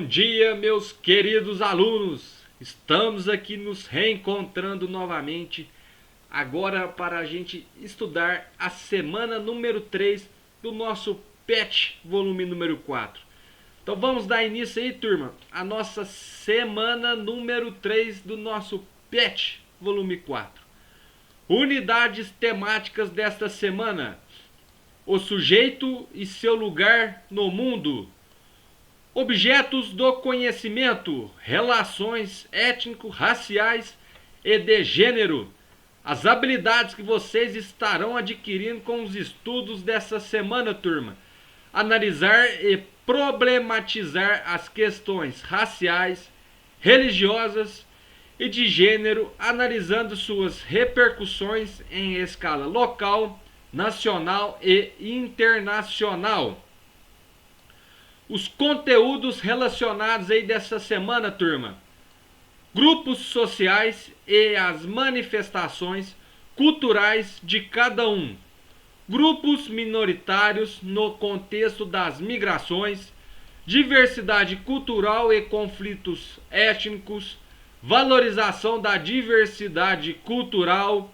Bom dia, meus queridos alunos! Estamos aqui nos reencontrando novamente, agora para a gente estudar a semana número 3 do nosso PET, volume número 4. Então vamos dar início aí, turma, a nossa semana número 3 do nosso PET, volume 4. Unidades temáticas desta semana: o sujeito e seu lugar no mundo. Objetos do conhecimento, relações étnico-raciais e de gênero. As habilidades que vocês estarão adquirindo com os estudos dessa semana, turma. Analisar e problematizar as questões raciais, religiosas e de gênero, analisando suas repercussões em escala local, nacional e internacional. Os conteúdos relacionados aí dessa semana, turma: grupos sociais e as manifestações culturais de cada um, grupos minoritários no contexto das migrações, diversidade cultural e conflitos étnicos, valorização da diversidade cultural,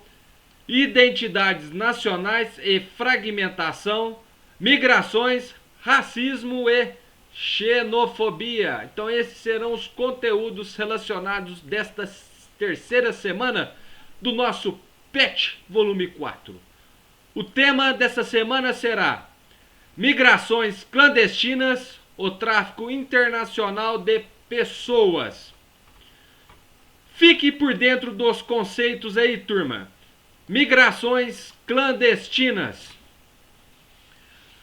identidades nacionais e fragmentação, migrações, racismo e xenofobia. Então esses serão os conteúdos relacionados desta terceira semana do nosso PET volume 4. O tema dessa semana será migrações clandestinas, o tráfico internacional de pessoas. Fique por dentro dos conceitos aí, turma. Migrações clandestinas.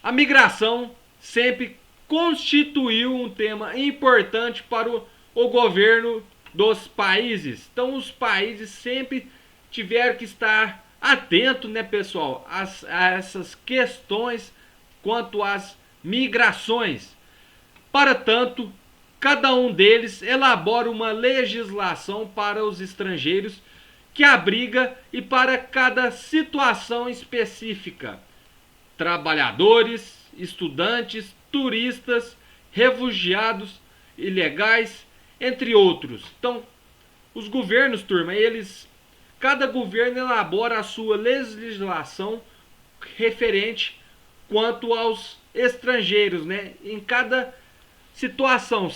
A migração sempre constituiu um tema importante para o governo dos países. Então os países sempre tiveram que estar atentos, né, pessoal, a essas questões quanto às migrações. Para tanto, cada um deles elabora uma legislação para os estrangeiros que abriga e para cada situação específica. Trabalhadores, estudantes, turistas, refugiados ilegais, entre outros. Então, os governos, turma, cada governo elabora a sua legislação referente quanto aos estrangeiros, né? Em cada situação,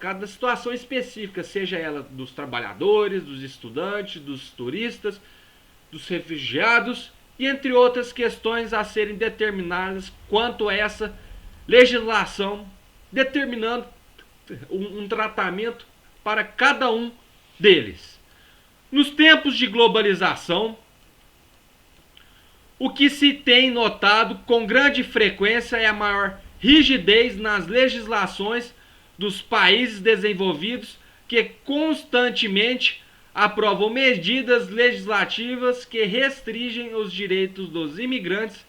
cada situação específica, seja ela dos trabalhadores, dos estudantes, dos turistas, dos refugiados, e entre outras questões a serem determinadas quanto a essa legislação, determinando um tratamento para cada um deles. Nos tempos de globalização, o que se tem notado com grande frequência é a maior rigidez nas legislações dos países desenvolvidos, que constantemente aprovam medidas legislativas que restringem os direitos dos imigrantes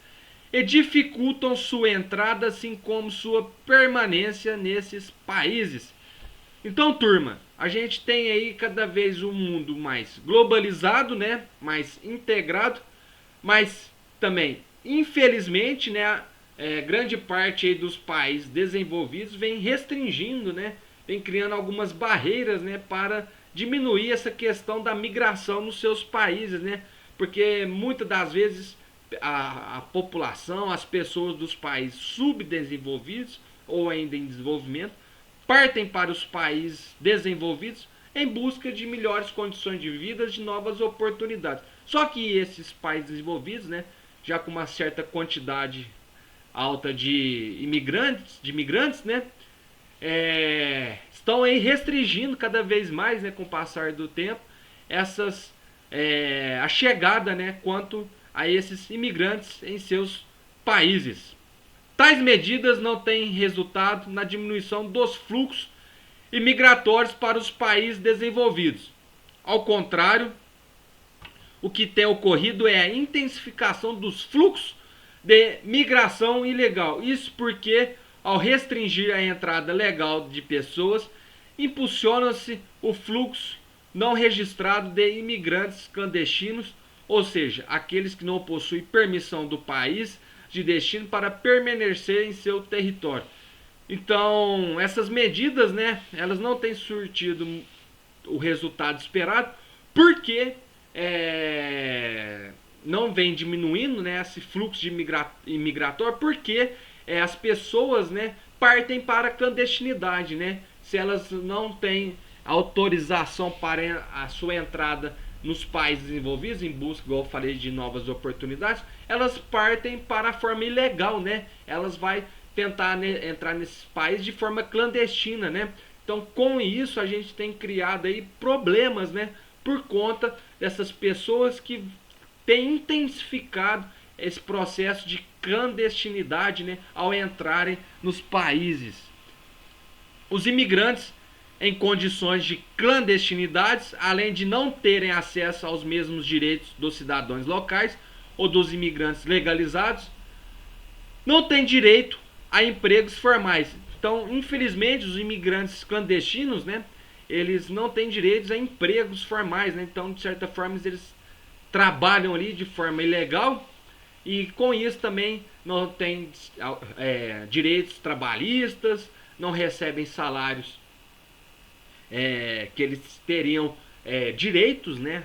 e dificultam sua entrada, assim como sua permanência nesses países. Então, turma, a gente tem aí cada vez um mundo mais globalizado, né, mais integrado, mas também, infelizmente, né, grande parte aí dos países desenvolvidos vem restringindo, né, vem criando algumas barreiras, né, para diminuir essa questão da migração nos seus países, né? Porque muitas das vezes a população, as pessoas dos países subdesenvolvidos ou ainda em desenvolvimento, partem para os países desenvolvidos em busca de melhores condições de vida, de novas oportunidades. Só que esses países desenvolvidos, né, já com uma certa quantidade alta de imigrantes, né, estão aí restringindo cada vez mais, né, com o passar do tempo, a chegada, né, quanto a esses imigrantes em seus países. Tais medidas não têm resultado na diminuição dos fluxos imigratórios para os países desenvolvidos. Ao contrário, o que tem ocorrido é a intensificação dos fluxos de migração ilegal. Isso porque, ao restringir a entrada legal de pessoas, impulsiona-se o fluxo não registrado de imigrantes clandestinos, ou seja, aqueles que não possuem permissão do país de destino para permanecer em seu território. Então, essas medidas, né, elas não têm surtido o resultado esperado, porque não vem diminuindo, né, esse fluxo de imigratório, porque as pessoas, né, partem para a clandestinidade, né? Se elas não têm autorização para a sua entrada nos países desenvolvidos, em busca, igual eu falei, de novas oportunidades, elas partem para a forma ilegal, né? Elas vão tentar, né, entrar nesses países de forma clandestina, né? Então, com isso, a gente tem criado aí problemas, né? Por conta dessas pessoas que têm intensificado esse processo de clandestinidade, né, ao entrarem nos países. Os imigrantes em condições de clandestinidade, além de não terem acesso aos mesmos direitos dos cidadãos locais ou dos imigrantes legalizados, não têm direito a empregos formais. Então, infelizmente, os imigrantes clandestinos, né, eles não têm direitos a empregos formais, né? Então, de certa forma, eles trabalham ali de forma ilegal e com isso também não têm direitos trabalhistas, não recebem salários que eles teriam direitos, né,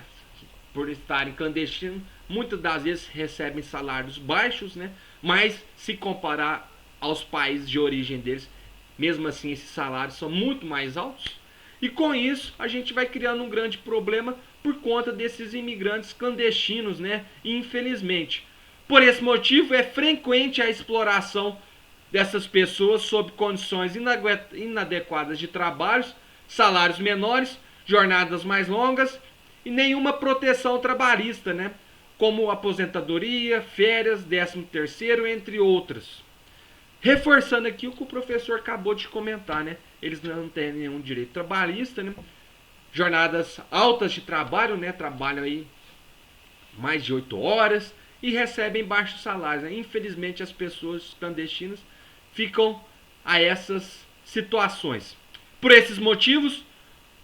por estarem clandestinos. Muitas das vezes recebem salários baixos, né, mas se comparar aos países de origem deles, mesmo assim esses salários são muito mais altos. E com isso a gente vai criando um grande problema por conta desses imigrantes clandestinos, né, infelizmente. Por esse motivo é frequente a exploração dessas pessoas sob condições inadequadas de trabalhos, salários menores, jornadas mais longas e nenhuma proteção trabalhista, né? Como aposentadoria, férias, 13º, entre outras. Reforçando aqui o que o professor acabou de comentar, né? Eles não têm nenhum direito trabalhista, né? Jornadas altas de trabalho, né? Trabalham aí mais de 8 horas e recebem baixos salários, né? Infelizmente as pessoas clandestinas ficam a essas situações. Por esses motivos,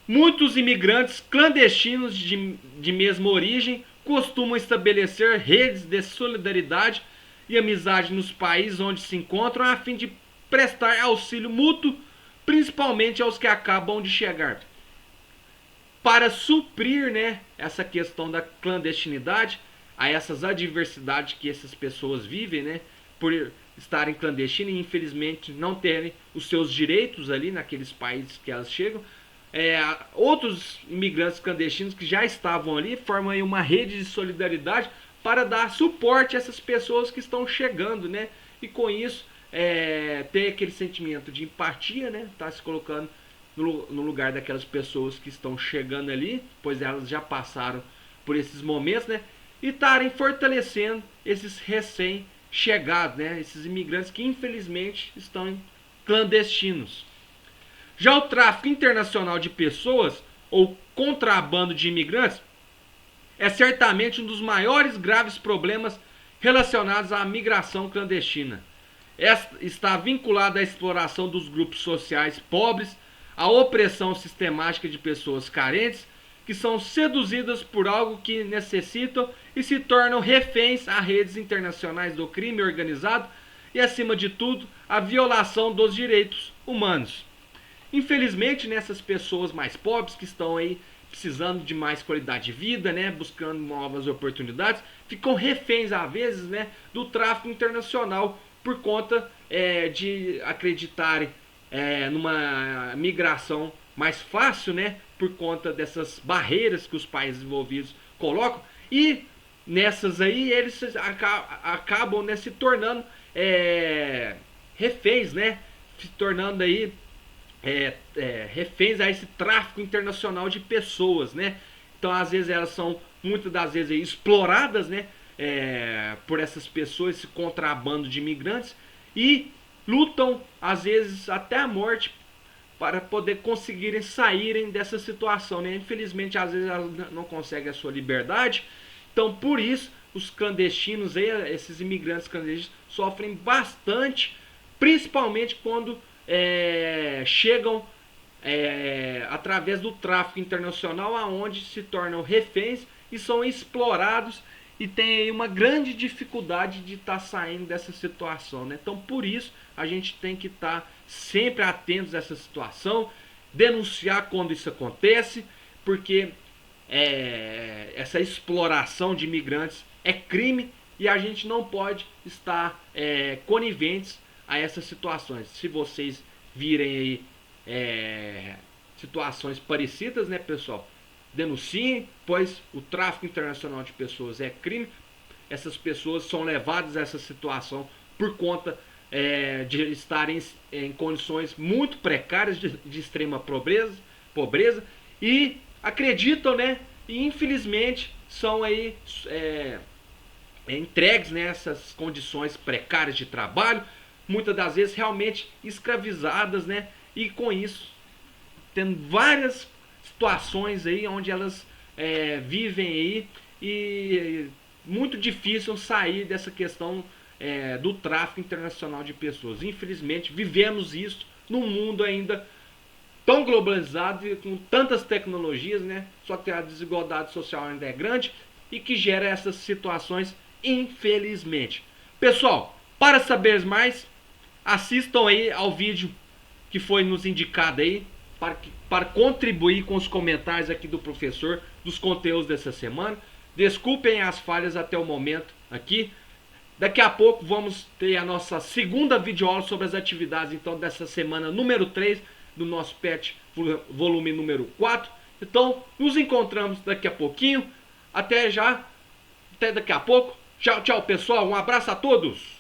muitos imigrantes clandestinos de mesma origem costumam estabelecer redes de solidariedade e amizade nos países onde se encontram a fim de prestar auxílio mútuo, principalmente aos que acabam de chegar. Para suprir, né, essa questão da clandestinidade, a essas adversidades que essas pessoas vivem, né, por estarem clandestinas e infelizmente não terem os seus direitos ali naqueles países que elas chegam, outros imigrantes clandestinos que já estavam ali formam aí uma rede de solidariedade para dar suporte a essas pessoas que estão chegando, né? E com isso ter aquele sentimento de empatia, né? Tá se colocando no lugar daquelas pessoas que estão chegando ali, pois elas já passaram por esses momentos, né? E estarem fortalecendo esses recém-chegados, né? Esses imigrantes que infelizmente estão clandestinos. Já o tráfico internacional de pessoas ou contrabando de imigrantes é certamente um dos maiores graves problemas relacionados à migração clandestina. Esta está vinculada à exploração dos grupos sociais pobres, à opressão sistemática de pessoas carentes que são seduzidas por algo que necessitam e se tornam reféns a redes internacionais do crime organizado e, acima de tudo, a violação dos direitos humanos. Infelizmente, nessas pessoas mais pobres que estão aí precisando de mais qualidade de vida, né, buscando novas oportunidades, ficam reféns às vezes, né, do tráfico internacional por conta de acreditarem numa migração mais fácil, né, por conta dessas barreiras que os países envolvidos colocam, e nessas aí eles acabam, né, se tornando reféns, né, se tornando aí reféns a esse tráfico internacional de pessoas, né? Então, às vezes elas são muitas das vezes aí, exploradas, né, por essas pessoas, esse contrabando de imigrantes, e lutam às vezes até a morte para poder conseguirem saírem dessa situação, né? Infelizmente, às vezes elas não conseguem a sua liberdade. Então, por isso, os clandestinos aí, esses imigrantes clandestinos, sofrem bastante, principalmente quando chegam através do tráfico internacional, aonde se tornam reféns e são explorados e tem aí uma grande dificuldade de estar saindo dessa situação, né? Então, por isso, a gente tem que estar sempre atentos a essa situação, denunciar quando isso acontece, porque essa exploração de imigrantes é crime e a gente não pode estar coniventes a essas situações. Se vocês virem aí situações parecidas, né, pessoal, denunciem, pois o tráfico internacional de pessoas é crime. Essas pessoas são levadas a essa situação por conta de estarem em condições muito precárias de extrema pobreza e acreditam, né? E infelizmente são aí entregues nessas condições precárias de trabalho, muitas das vezes realmente escravizadas, né? E com isso tendo várias situações aí onde elas vivem aí e muito difícil sair dessa questão do tráfico internacional de pessoas. Infelizmente vivemos isso num mundo ainda tão globalizado e com tantas tecnologias, né? Só que a desigualdade social ainda é grande e que gera essas situações, infelizmente. Pessoal, para saber mais, assistam aí ao vídeo que foi nos indicado aí para contribuir com os comentários aqui do professor dos conteúdos dessa semana. Desculpem as falhas até o momento aqui. Daqui a pouco vamos ter a nossa segunda videoaula sobre as atividades então dessa semana número 3 do nosso PET volume número 4. Então, nos encontramos daqui a pouquinho. Até já. Até daqui a pouco. Tchau, tchau, pessoal. Um abraço a todos.